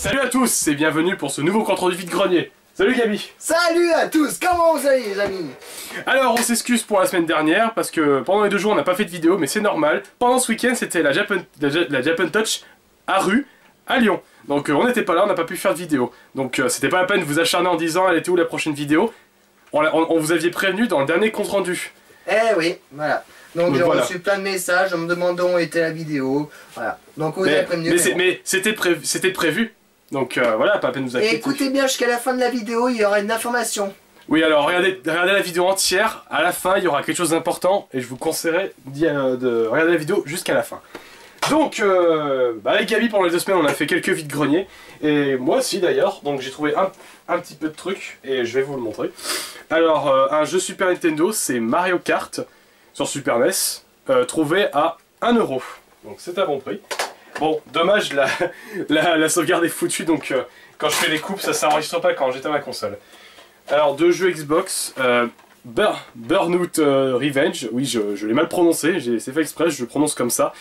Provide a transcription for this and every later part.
Salut à tous et bienvenue pour ce nouveau compte rendu vide-grenier. Salut Gabi. Salut à tous, comment vous allez les amis? Alors on s'excuse pour la semaine dernière parce que pendant les 2 jours on n'a pas fait de vidéo, mais c'est normal. Pendant ce week-end c'était la Japan Touch à rue à Lyon. Donc on n'était pas là, on n'a pas pu faire de vidéo. Donc c'était pas la peine de vous acharner en disant elle était où la prochaine vidéo. On vous aviez prévenu dans le dernier compte rendu. Eh oui, voilà. Donc j'ai voilà. reçu plein de messages en me demandant où était la vidéo. Voilà. Donc on vous a prévenu. Mais c'était prévu. Donc voilà, pas la peine de vous inquiéter. Et écoutez bien, jusqu'à la fin de la vidéo, il y aura une information. Oui, alors regardez la vidéo entière. À la fin, il y aura quelque chose d'important et je vous conseillerais de regarder la vidéo jusqu'à la fin. Donc, avec Gabi, pendant les 2 semaines, on a fait quelques vides-greniers. Et moi aussi d'ailleurs. Donc j'ai trouvé un petit peu de trucs et je vais vous le montrer. Alors, un jeu Super Nintendo, c'est Mario Kart sur Super NES, trouvé à 1 €. Donc c'est à bon prix. Bon, dommage, la sauvegarde est foutue, donc quand je fais les coupes, ça s'enregistre pas quand j'éteins ma console. Alors, 2 jeux Xbox, Burnout Revenge, oui, je l'ai mal prononcé, c'est fait exprès, je le prononce comme ça,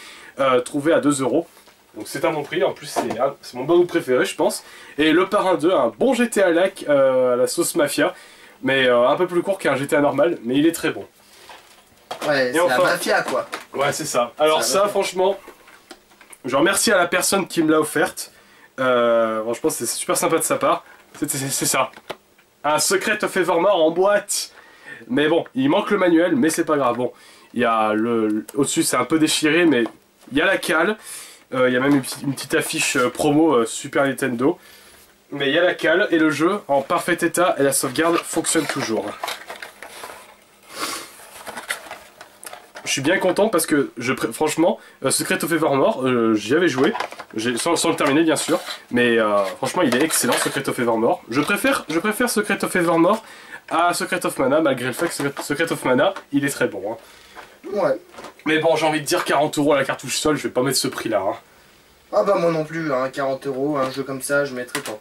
trouvé à 2 €. Donc c'est un bon prix, en plus c'est mon Burnout préféré, je pense. Et Le Parrain 2, un bon GTA like à la sauce mafia, mais un peu plus court qu'un GTA normal, mais il est très bon. Ouais, c'est la mafia quoi. Ouais, c'est ça. Alors ça, franchement, je remercie à la personne qui me l'a offerte. Franchement, c'est super sympa de sa part. C'est ça. Un Secret of Evermore en boîte. Mais bon, il manque le manuel, mais c'est pas grave. Bon, il y a au-dessus, c'est un peu déchiré, mais il y a la cale. Il y a même une petite affiche promo Super Nintendo. Mais il y a la cale et le jeu en parfait état et la sauvegarde fonctionne toujours. Je suis bien content parce que, franchement, Secret of Evermore, j'y avais joué, sans le terminer bien sûr, mais franchement il est excellent Secret of Evermore. Je préfère Secret of Evermore à Secret of Mana, malgré le fait que Secret of Mana, il est très bon. Hein. Ouais. Mais bon, j'ai envie de dire 40 € à la cartouche seule, je vais pas mettre ce prix là. Hein. Ah bah moi non plus, hein, 40 €, un jeu comme ça, je mettrais pas.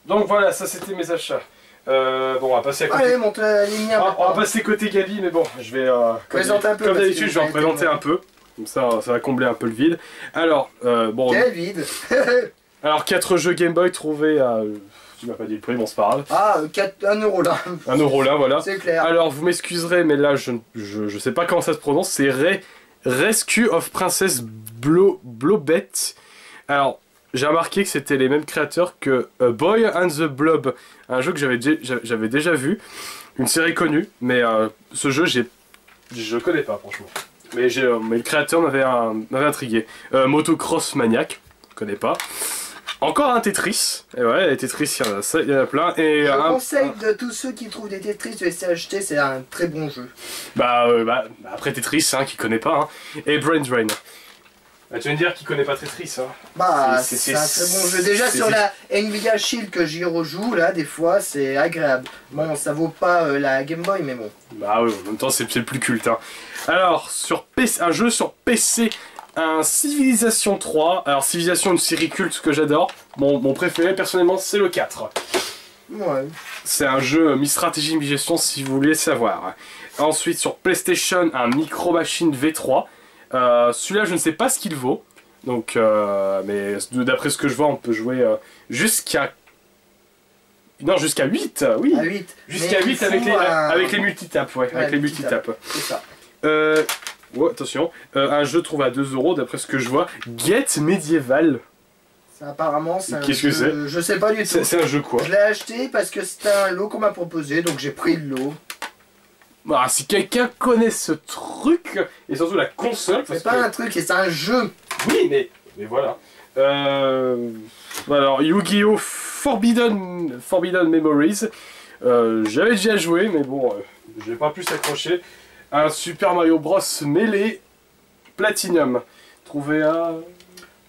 Donc voilà, ça c'était mes achats. Bon, on va passer à côté. Allez, monte la ligne. On va passer côté Gabi, mais bon, je vais comme d'habitude, je vais en présenter un peu. Comme ça va combler un peu le vide. Alors, bon. Quel vide. Alors, 4 jeux Game Boy trouvés à. Tu m'as pas dit le prix, bon, c'est pas grave. Ah, 1 € là. 1 € là, voilà. C'est clair. Alors, vous m'excuserez, mais là, je sais pas comment ça se prononce. C'est Rescue of Princess Blobet. Alors. J'ai remarqué que c'était les mêmes créateurs que Boy and the Blob, un jeu que j'avais déjà vu, une série connue, mais ce jeu je connais pas franchement. Mais le créateur m'avait intrigué. Motocross Maniac, je connais pas. Encore un Tetris, et ouais, les Tetris il y en a plein. Et je conseille de tous ceux qui trouvent des Tetris de les acheter, c'est un très bon jeu. Après Tetris, hein, qui connaît pas, hein. Et Brain Drain. Bah, tu vas me dire qu'il connaît pas Tetris, hein. Bah, c'est un très bon jeu. Déjà sur la Nvidia Shield que j'y rejoue, là, des fois, c'est agréable. Bon, ça vaut pas la Game Boy, mais bon. Bah oui, en même temps, c'est le plus culte, hein. Alors, sur PC, un jeu sur PC, un Civilization 3. Alors, Civilization, une série culte que j'adore. Mon préféré, personnellement, c'est le 4. Ouais. C'est un jeu mi-stratégie, mi-gestion, si vous voulez savoir. Ensuite, sur PlayStation, un Micro Machine V3. Celui-là, je ne sais pas ce qu'il vaut. Donc, mais d'après ce que je vois, on peut jouer jusqu'à 8, oui. À 8. Jusqu'à 8 avec les multitapes, ouais, avec les multitapes. C'est ça. Ouais, attention, un jeu trouvé à 2 € d'après ce que je vois. Get Medieval. Apparemment, c'est un Qu'est-ce que c'est? Je sais pas du tout. C'est un jeu quoi? Je l'ai acheté parce que c'était un lot qu'on m'a proposé, donc j'ai pris le lot. Ah, si quelqu'un connaît ce truc, et surtout la console, c'est pas un truc, c'est un jeu. Oui, mais voilà. Alors, Yu-Gi-Oh! Forbidden Memories. J'avais déjà joué, mais bon, je n'ai pas pu s'accrocher. Un Super Mario Bros. Melee Platinum. Trouvé à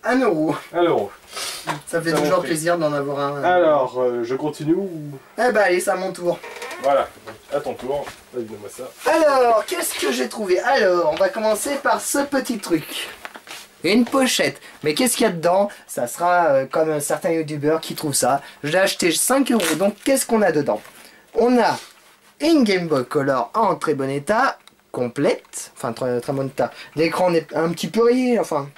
1 €. 1 €. Ça fait toujours plaisir d'en avoir un. Alors, je continue ou... Eh bah allez, c'est à mon tour. Voilà, à ton tour. Vas-y, donne-moi ça. Alors, qu'est-ce que j'ai trouvé? Alors, on va commencer par ce petit truc. Une pochette. Mais qu'est-ce qu'il y a dedans? Ça sera comme certains youtubeurs qui trouvent ça. Je l'ai acheté 5 €. Donc, qu'est-ce qu'on a dedans? On a une Game Boy Color en très bon état, complète. Enfin, très bon état. L'écran est un petit peu rayé, enfin,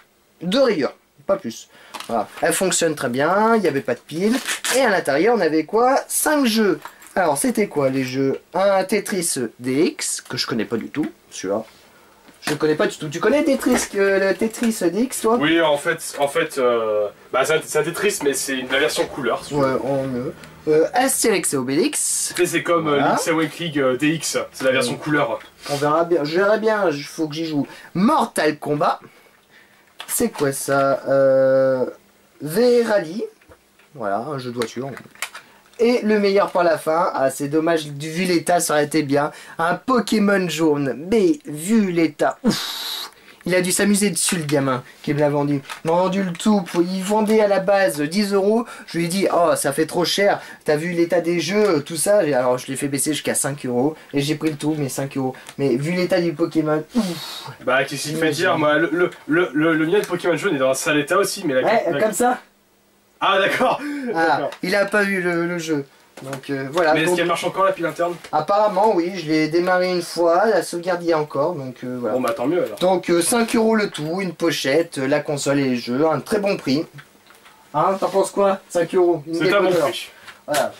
de rayures. pas plus. Voilà. Elle fonctionne très bien, il n'y avait pas de pile. Et à l'intérieur, on avait quoi? 5 jeux. Alors, c'était quoi les jeux? Un Tetris DX, que je connais pas du tout, celui-là. Je connais pas du tout. Tu connais Tetris, le Tetris DX, toi? Oui, en fait, bah, c'est un Tetris, mais c'est la version couleur. Si ouais, Astérix et Obélix. C'est comme Link's Awakening DX, c'est la version couleur. On verra bien, je verrai bien, il faut que j'y joue. Mortal Kombat. C'est quoi ça? V-Rally. Voilà, un jeu de voiture. Et le meilleur pour la fin, ah c'est dommage, vu l'état ça aurait été bien, un Pokémon jaune, mais vu l'état, ouf, il a dû s'amuser dessus le gamin qui me l'a vendu. Il m'a vendu le tout, il vendait à la base 10 €, je lui ai dit, oh ça fait trop cher, t'as vu l'état des jeux, tout ça, alors je l'ai fait baisser jusqu'à 5 €, et j'ai pris le tout, mais 5 €, mais vu l'état du Pokémon, ouf. Bah qu'est-ce qu'il fait dire, moi, le mien de Pokémon jaune est dans un sale état aussi, mais comme ça. Ah d'accord. Ah, il a pas vu le jeu. Donc voilà. Mais est-ce qu'elle marche encore la pile interne? Apparemment oui, je l'ai démarré une fois, la sauvegarde y est encore, donc voilà. Bon bah tant mieux alors. Donc 5 € le tout, une pochette, la console et les jeux, un très bon prix. Hein, t'en penses quoi? 5 €. C'est un bon prix. Voilà.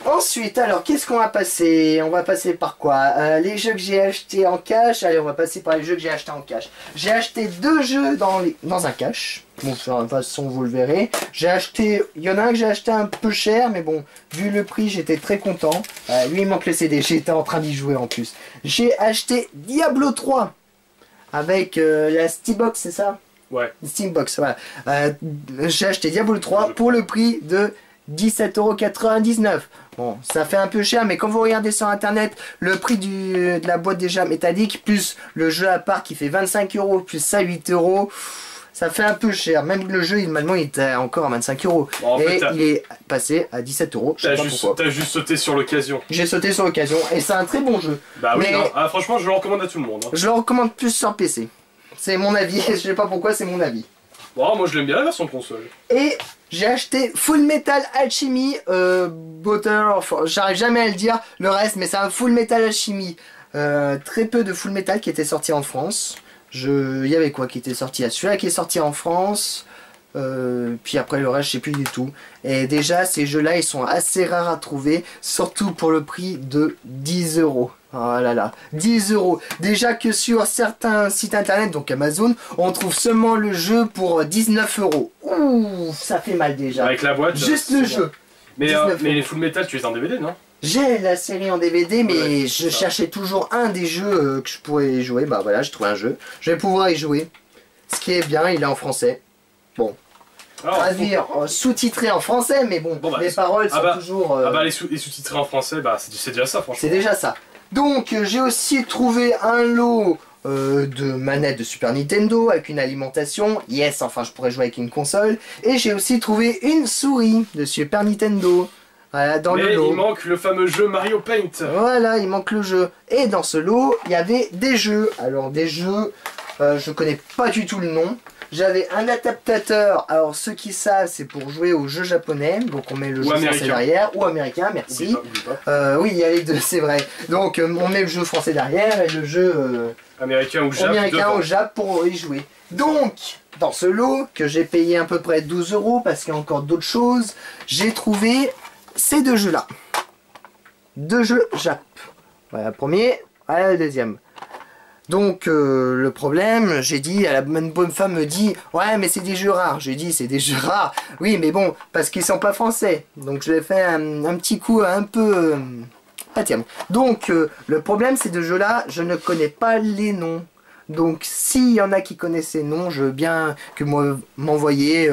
Ensuite, alors, qu'est-ce qu'on va passer? On va passer par quoi? Les jeux que j'ai achetés en cash. Allez, on va passer par les jeux que j'ai achetés en cash. J'ai acheté 2 jeux dans un cash. Bon, de toute façon, vous le verrez. J'ai acheté... Il y en a un que j'ai acheté un peu cher, mais bon, vu le prix, j'étais très content. Lui, il manque le CD. J'étais en train d'y jouer en plus. J'ai acheté Diablo 3 avec la Steambox, c'est ça? Ouais. Steambox, voilà. J'ai acheté Diablo 3 pour le prix de 17,99 €. Bon, ça fait un peu cher, mais quand vous regardez sur internet, le prix de la boîte déjà métallique, plus le jeu à part qui fait 25 €, plus ça 8 €, ça fait un peu cher. Même le jeu, normalement, il était encore à 25 €. Bon, et il est passé à 17 €. T'as juste sauté sur l'occasion. J'ai sauté sur l'occasion, et c'est un très bon jeu. Bah oui, non. Ah, franchement, je le recommande à tout le monde. Hein. Je le recommande plus sur PC. C'est mon avis, je sais pas pourquoi, c'est mon avis. Bon, moi je l'aime bien la version console. Et j'ai acheté Full Metal Alchemy j'arrive jamais à le dire le reste, mais c'est un Full Metal Alchemy. Très peu de Full Metal qui était sorti en France. Il y avait quoi qui était sorti? Celui-là qui est sorti en France. Puis après le reste je sais plus du tout. Et déjà ces jeux là ils sont assez rares à trouver, surtout pour le prix de 10 €. Oh là là, 10 €. Déjà que sur certains sites internet, donc Amazon, on trouve seulement le jeu pour 19 €. Ouh, ça fait mal déjà. Avec la boîte. Juste le jeu. Mais les Full Metal tu les as en DVD, non? J'ai la série en DVD, mais je cherchais toujours un des jeux que je pourrais jouer. Bah voilà, j'ai trouvé un jeu. Je vais pouvoir y jouer. Ce qui est bien, il est en français. Bon. Traduire, sous-titré en français, mais bon, les paroles sont toujours... les sous-titrés en français, bah c'est déjà ça, franchement. C'est déjà ça. Donc, j'ai aussi trouvé un lot de manettes de Super Nintendo avec une alimentation. Yes, enfin, je pourrais jouer avec une console. Et j'ai aussi trouvé une souris de Super Nintendo. Voilà, dans le lot. Il manque le fameux jeu Mario Paint. Voilà, il manque le jeu. Et dans ce lot, il y avait des jeux. Alors, des jeux, je connais pas du tout le nom. J'avais un adaptateur, alors ceux qui savent c'est pour jouer aux jeux japonais, donc on met le jeu français derrière, ou américain, merci. Oublie pas. Oui il y a les deux, c'est vrai. Donc on met le jeu français derrière et le jeu américain ou Jap pour y jouer. Donc dans ce lot que j'ai payé à peu près 12 € parce qu'il y a encore d'autres choses, j'ai trouvé ces deux jeux là. Deux jeux Jap. Voilà le premier, voilà le deuxième. Donc le problème, j'ai dit, la bonne femme me dit ouais mais c'est des jeux rares. J'ai dit c'est des jeux rares. Oui mais bon, parce qu'ils sont pas français. Donc je l'ai fait un petit coup un peu... pas tiens. Donc le problème ces deux jeux là, je ne connais pas les noms. Donc s'il y en a qui connaissent ces noms, je veux bien que m'envoyer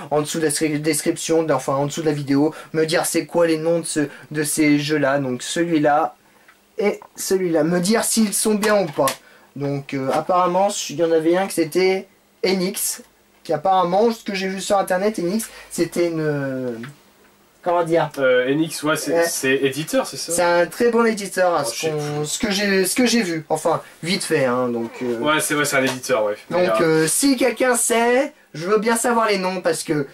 en dessous de la description, enfin en dessous de la vidéo, me dire c'est quoi les noms de ces jeux là. Donc celui-là et celui-là. Me dire s'ils sont bien ou pas. Donc apparemment il y en avait un que c'était Enix, qui apparemment ce que j'ai vu sur internet, Enix c'était une... comment dire, Enix, ouais, c'est éditeur, c'est ça? C'est un très bon éditeur, hein, ce que j'ai vu, enfin vite fait hein, donc... ouais c'est un éditeur, ouais. Donc si quelqu'un sait, je veux bien savoir les noms parce que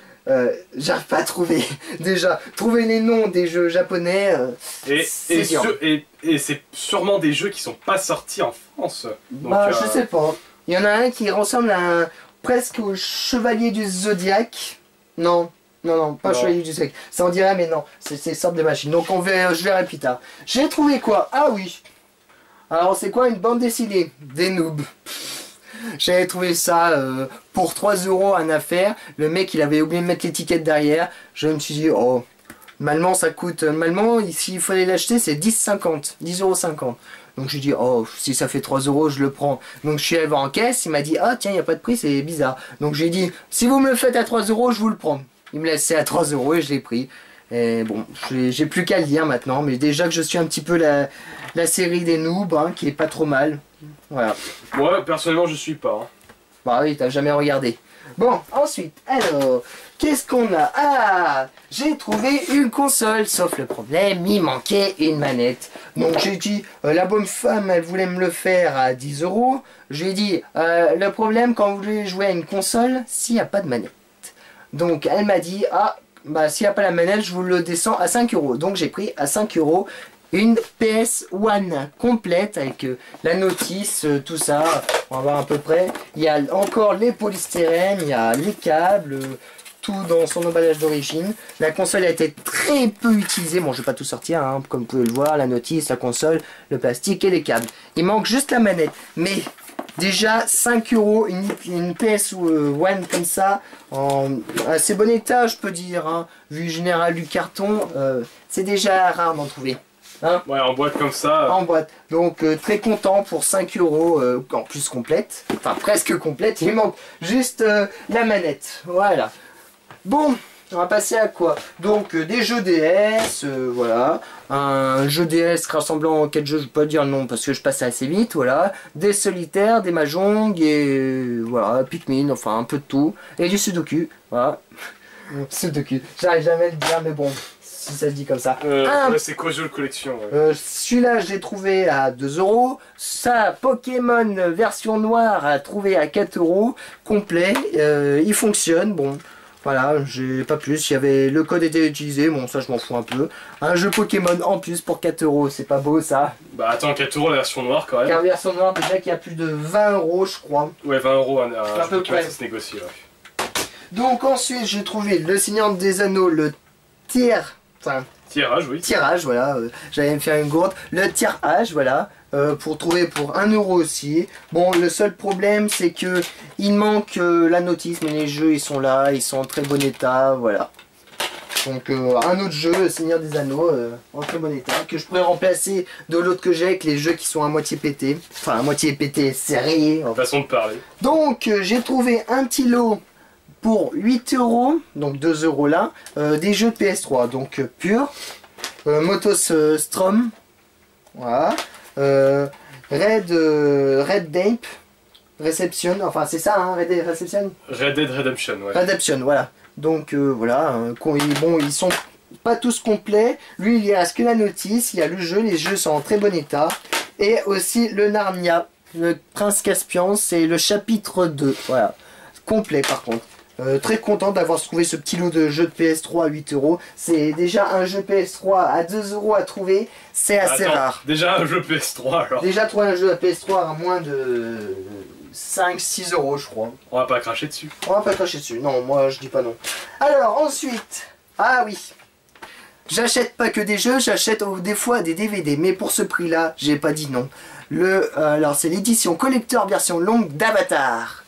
j'arrive pas à trouver. Déjà, trouver les noms des jeux japonais, et c'est sûrement des jeux qui sont pas sortis en France. Donc, bah, je sais pas. Il y en a un qui ressemble à presque au Chevalier du Zodiaque. Non, non, pas Non. Chevalier du Zodiaque. Ça on dirait, mais non, c'est une sorte de machine. Donc je verrai plus tard. J'ai trouvé quoi? Ah oui. Alors c'est quoi? Une bande dessinée des noobs. J'avais trouvé ça pour 3 € en affaire. Le mec il avait oublié de mettre l'étiquette derrière. Je me suis dit, oh, normalement ça coûte, normalement s'il fallait l'acheter c'est 10,50, 10,50 €. Donc j'ai dit, oh, si ça fait 3 € je le prends. Donc je suis allé voir en caisse, il m'a dit, ah tiens, il n'y a pas de prix, c'est bizarre. Donc j'ai dit, si vous me le faites à 3 € je vous le prends. Il me laissait à 3 € et je l'ai pris. Et bon, j'ai plus qu'à le lire maintenant, mais déjà que je suis un petit peu la série des noobs, hein, qui est pas trop mal. Voilà. Moi, personnellement, je suis pas. Hein. Bah oui, t'as jamais regardé. Bon, ensuite, alors, qu'est-ce qu'on a? Ah, j'ai trouvé une console, sauf le problème, il manquait une manette. Donc j'ai dit, la bonne femme, elle voulait me le faire à 10 €. J'ai dit, le problème quand vous voulez jouer à une console, s'il n'y a pas de manette. Donc elle m'a dit, ah, bah s'il n'y a pas la manette, je vous le descends à 5 €. Donc j'ai pris à 5 € une PS1 complète avec la notice, tout ça. On va voir à peu près. Il y a encore les polystyrènes, il y a les câbles, tout dans son emballage d'origine. La console a été très peu utilisée. Bon, je vais pas tout sortir, hein, comme vous pouvez le voir. La notice, la console, le plastique et les câbles. Il manque juste la manette. Mais déjà 5 €, une PS1 comme ça, en assez bon état, je peux dire. Hein, vu le général du carton, c'est déjà rare d'en trouver. Hein, Ouais, en boîte comme ça. en boîte. Donc très content pour 5 €, en plus complète. Enfin presque complète. Il manque juste la manette. Voilà. Bon, on va passer à quoi? Donc des jeux DS, voilà. Un jeu DS rassemblant 4 jeux, je peux pas dire non parce que je passe assez vite, voilà. Des solitaires, des mahjong et voilà, Pikmin, enfin un peu de tout. Et du Sudoku, voilà. Sudoku, j'arrive jamais à le dire mais bon, si ça se dit comme ça. Ouais, c'est Casual Collection. Ouais. Celui-là, je l'ai trouvé à 2 €. Ça, Pokémon version noire, à trouver à 4 € complet. Il fonctionne. Bon, voilà, j'ai pas plus. Il y avait le code était utilisé. Bon, ça, je m'en fous un peu. Un jeu Pokémon en plus pour 4 €. C'est pas beau, ça. Bah attends, 4 € la version noire quand même. Car version noire, déjà qu'il y a plus de 20 €, je crois. Ouais, 20 € À peu près. ça se négocie. Ouais. Donc, ensuite, j'ai trouvé le Seigneur des Anneaux, le tiers. Enfin, Tirage, oui. tirage, voilà, j'allais me faire une gourde, le tirage, voilà, pour trouver pour 1 € aussi. Bon, le seul problème c'est que il manque la notice, mais les jeux ils sont là, ils sont en très bon état, voilà. Donc un autre jeu, Seigneur des Anneaux, en très bon état, que je pourrais remplacer de l'autre que j'ai avec les jeux qui sont à moitié pétés, enfin à moitié pétés, serrés. Façon de parler. Donc j'ai trouvé un petit lot pour 8 €, donc 2 € là, des jeux de PS3, donc pur, Motos Strom, voilà, Red Dead Reception, enfin c'est ça, hein, Red Dead Reception, Red Dead Redemption, ouais. Redemption, voilà. Donc voilà, bon, ils sont pas tous complets. Lui, il y reste que la notice, il y a le jeu, les jeux sont en très bon état, et aussi le Narnia, le Prince Caspian, c'est le chapitre 2, voilà, complet par contre. Très content d'avoir trouvé ce petit lot de jeux de PS3 à 8 €. C'est déjà un jeu PS3 à 2 € à trouver. C'est assez rare. Déjà un jeu PS3 alors. Déjà trouver un jeu à PS3 à moins de 5-6 € je crois. On va pas cracher dessus. On va pas cracher dessus. Non, moi je dis pas non. Alors ensuite. Ah oui. J'achète pas que des jeux, j'achète des fois des DVD. Mais pour ce prix là, j'ai pas dit non. Alors c'est l'édition collector version longue d'Avatar.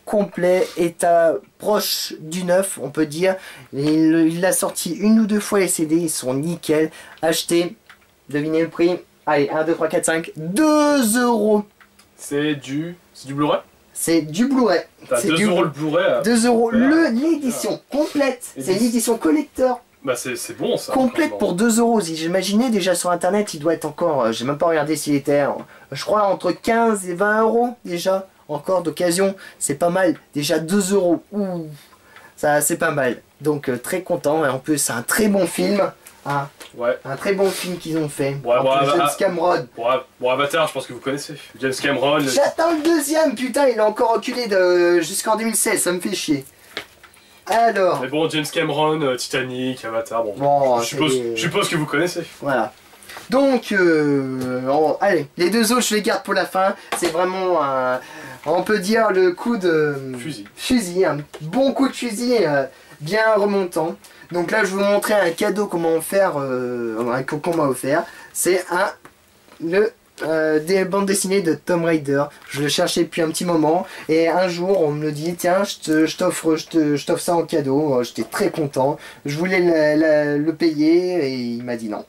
Complet, état proche du neuf, on peut dire. Il a sorti 1 ou 2 fois les CD, ils sont nickel. Acheté, devinez le prix. Allez, 1, 2, 3, 4, 5, 2 €. C'est du Blu-ray. C'est du Blu-ray. T'as 2 € le Blu-ray. 2 € l'édition complète. C'est l'édition collector. Bah c'est bon ça. Complète pour 2 €. Si j'imaginais déjà sur internet, il doit être encore. J'ai même pas regardé s'il était. Je crois entre 15 et 20 € déjà. Encore d'occasion, c'est pas mal. Déjà 2 €. Ouh, ça c'est pas mal. Donc très content. Et en plus, c'est un très bon film. Hein. Ouais. Un très bon film qu'ils ont fait. Ouais, James Cameron. Bon, Avatar, je pense que vous connaissez. James Cameron. J'attends le deuxième, putain, il a encore reculé jusqu'en 2016, ça me fait chier. Alors. Mais bon, James Cameron, Titanic, Avatar, bon. Bon, je suppose que vous connaissez. Voilà. Donc, allez, les deux autres, je les garde pour la fin. C'est vraiment un, on peut dire, le coup de fusil, un bon coup de fusil bien remontant. Donc là, je vais vous montrer un cadeau comment faire, qu'on m'a offert. C'est des bandes dessinées de Tomb Raider. Je le cherchais depuis un petit moment et un jour on me dit tiens je t'offre ça en cadeau. J'étais très content, je voulais le payer et il m'a dit non.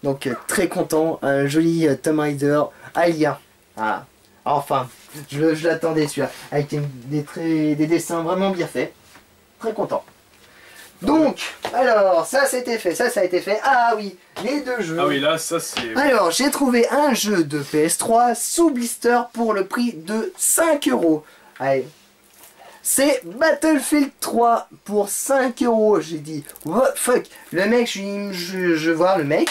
Donc très content, un joli Tomb Raider Alia. Ah, enfin je l'attendais celui-là avec des dessins vraiment bien faits. Très content. Donc, alors, ça a été fait. Ah oui, les deux jeux. Ah oui, là, ça c'est... Alors, j'ai trouvé un jeu de PS3 sous blister pour le prix de 5 €. Allez. C'est Battlefield 3 pour 5 €. J'ai dit, what fuck. Le mec, je vois le mec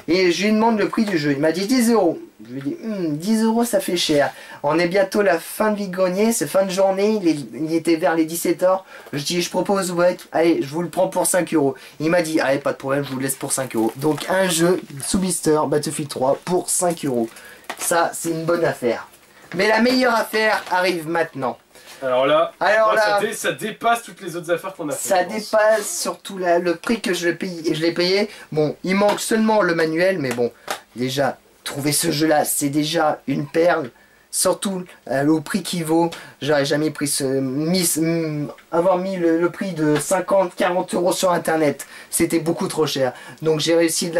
et je lui demande le prix du jeu. Il m'a dit 10 €. Je lui ai dit, 10 € ça fait cher. On est bientôt la fin de vide-grenier, c'est fin de journée, il était vers les 17 h. Je dis, je propose, ouais, allez, je vous le prends pour 5 €. Il m'a dit, allez, pas de problème, je vous le laisse pour 5 €. Donc un jeu sous blister, Battlefield 3 pour 5 €. Ça, c'est une bonne affaire. Mais la meilleure affaire arrive maintenant. Alors là, ça dépasse toutes les autres affaires qu'on a fait. Ça dépasse surtout le prix que je l'ai payé. Bon, il manque seulement le manuel, mais bon, déjà, trouver ce jeu-là, c'est déjà une perle. Surtout au prix qu'il vaut. J'aurais jamais avoir mis le prix de 50-40 € sur internet. C'était beaucoup trop cher. Donc j'ai réussi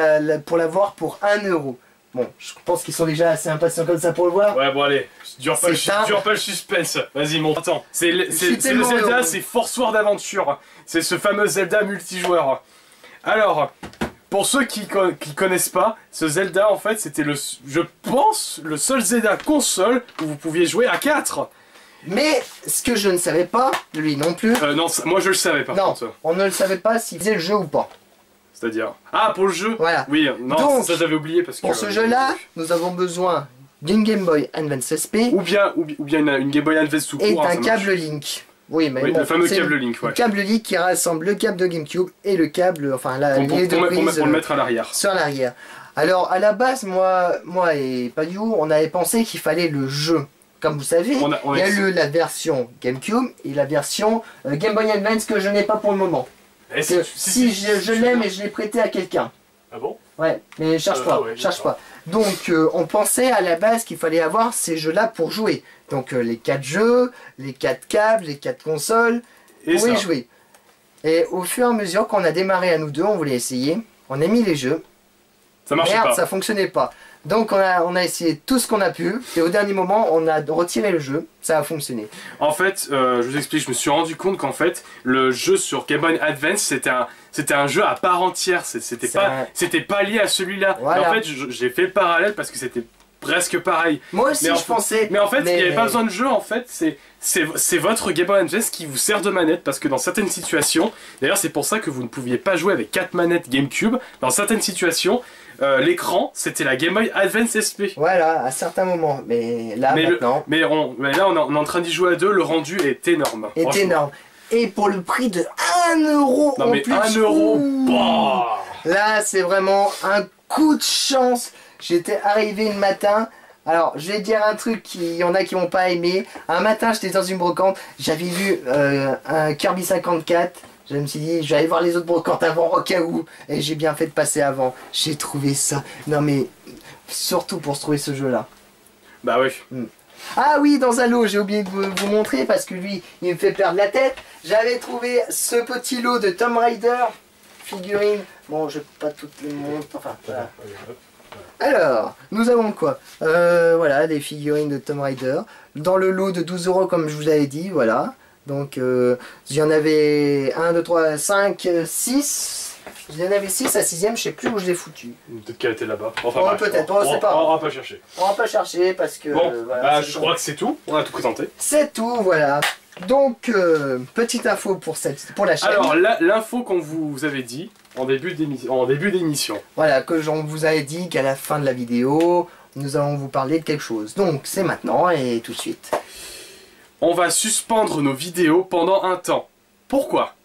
pour l'avoir pour 1 €. Bon, je pense qu'ils sont déjà assez impatients comme ça pour le voir. Ouais, bon allez, dure pas le suspense. Vas-y, mon attends. C'est le Zelda, c'est Force Word Adventure. C'est ce fameux Zelda multijoueur. Alors, pour ceux qui connaissent pas, ce Zelda en fait c'était je pense, le seul Zelda console où vous pouviez jouer à 4. Mais ce que je ne savais pas, lui non plus. Non, moi je le savais par contre. Non, on ne le savait pas s'il faisait le jeu ou pas. C'est-à-dire... Ah, pour le jeu. Voilà. Oui, non, donc, ça j'avais oublié parce que... Pour ce jeu-là, nous avons besoin d'une Game Boy Advance SP. Ou bien une Game Boy Advance tout court. Et un câble Link. Oui, mais oui, bon, le fameux câble Link, ouais. Le câble Link qui rassemble le câble de GameCube et le câble, enfin la pour le mettre à l'arrière. Sur l'arrière. Alors, à la base, moi et Padiou, on avait pensé qu'il fallait le jeu. Comme vous savez, il y a la version GameCube et la version Game Boy Advance que je n'ai pas pour le moment. Si je l'aime et je l'ai prêté à quelqu'un. Ah bon? Ouais, mais cherche pas, cherche pas. Donc on pensait à la base qu'il fallait avoir ces jeux-là pour jouer. Donc les 4 jeux, les 4 câbles, les 4 consoles, pour y jouer. Et au fur et à mesure qu'on a démarré à nous deux, on voulait essayer, on a mis les jeux. Ça marchait pas. Ça fonctionnait pas. Donc on a essayé tout ce qu'on a pu et au dernier moment on a retiré le jeu, ça a fonctionné. En fait, je vous explique, je me suis rendu compte qu'en fait le jeu sur Game Boy Advance c'était un jeu à part entière, c'était pas lié à celui-là. Voilà. En fait j'ai fait le parallèle parce que c'était presque pareil. Moi aussi je pensais. Mais en fait il n'y avait pas besoin de jeu en fait, c'est votre Game Boy Advance qui vous sert de manette parce que dans certaines situations, d'ailleurs c'est pour ça que vous ne pouviez pas jouer avec 4 manettes GameCube, dans certaines situations l'écran c'était la Game Boy Advance SP. Voilà, à certains moments, mais là maintenant... Mais là on est en train d'y jouer à deux, le rendu est énorme. Est énorme. Et pour le prix de 1 € non mais 1 €, bah. Là c'est vraiment un coup de chance. J'étais arrivé le matin... Alors, je vais dire un truc, il y en a qui n'ont pas aimé. Un matin, j'étais dans une brocante, j'avais vu un Kirby 54. Je me suis dit, je vais aller voir les autres brocantes avant au cas où. Et j'ai bien fait de passer avant. J'ai trouvé ça. Non mais, surtout pour se trouver ce jeu-là. Bah oui. Ah oui, dans un lot, j'ai oublié de vous montrer parce que lui, il me fait perdre la tête. J'avais trouvé ce petit lot de Tomb Raider figurines. Bon, je vais pas toutes les montrer. Enfin, voilà. Alors, nous avons quoi? Voilà, des figurines de Tomb Raider. Dans le lot de 12 € comme je vous avais dit, voilà. Donc, il y en avait 1, 2, 3, 5, 6. Il y en avait 6, à 6ème, je sais plus où je l'ai foutu. Peut-être qu'elle était là-bas. Enfin, peut-être, on sait pas. On va pas chercher. On va pas chercher parce que... Bon, voilà, bah, je crois que c'est tout. On a tout présenté. C'est tout, voilà. Donc, petite info pour la chaîne. Alors, l'info qu'on vous avait dit en début d'émission. Voilà, que on vous avait dit qu'à la fin de la vidéo, nous allons vous parler de quelque chose. Donc, c'est maintenant et tout de suite. On va suspendre nos vidéos pendant un temps. Pourquoi?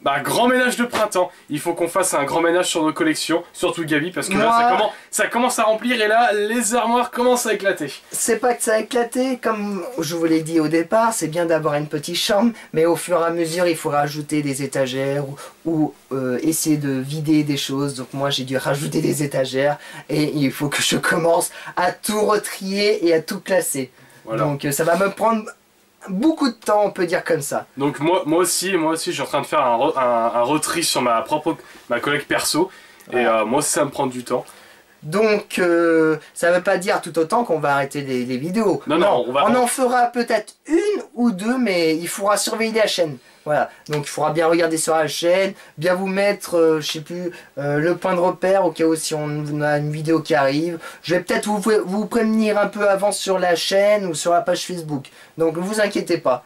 Bah, grand ménage de printemps. Il faut qu'on fasse un grand ménage sur nos collections, surtout Gabi, parce que là, ça commence à remplir et là, les armoires commencent à éclater. C'est pas que ça a éclaté, comme je vous l'ai dit au départ, c'est bien d'avoir une petite chambre, mais au fur et à mesure, il faut rajouter des étagères ou essayer de vider des choses. Donc moi, j'ai dû rajouter des étagères et il faut que je commence à tout retrier et à tout classer. Voilà. Donc ça va me prendre beaucoup de temps, on peut dire comme ça. Donc moi aussi, je suis en train de faire un retri sur ma collègue perso. Et moi aussi, ça me prend du temps. Donc ça veut pas dire tout autant qu'on va arrêter les vidéos. Non, on en fera peut-être une ou deux, mais il faudra surveiller la chaîne. Voilà, donc il faudra bien regarder sur la chaîne, bien vous mettre, je sais plus, le point de repère au cas où si on a une vidéo qui arrive. Je vais peut-être vous prévenir un peu avant sur la chaîne ou sur la page Facebook. Donc ne vous inquiétez pas.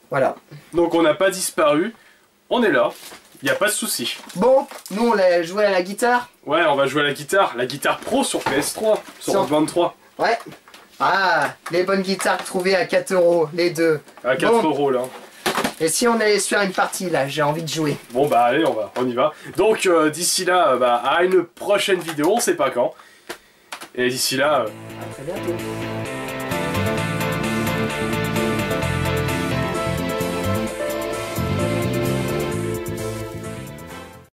Voilà. Donc on n'a pas disparu, on est là, il n'y a pas de souci. Bon, nous on a joué à la guitare. Ouais, on va jouer à la guitare pro sur PS3, sur 23. Ouais. Ah, les bonnes guitares trouvées à 4 €, les deux. À 4 € là. Et si on allait se faire une partie là, j'ai envie de jouer. Bon bah allez, on y va. Donc d'ici là, à une prochaine vidéo, on sait pas quand. Et d'ici là... À très bientôt.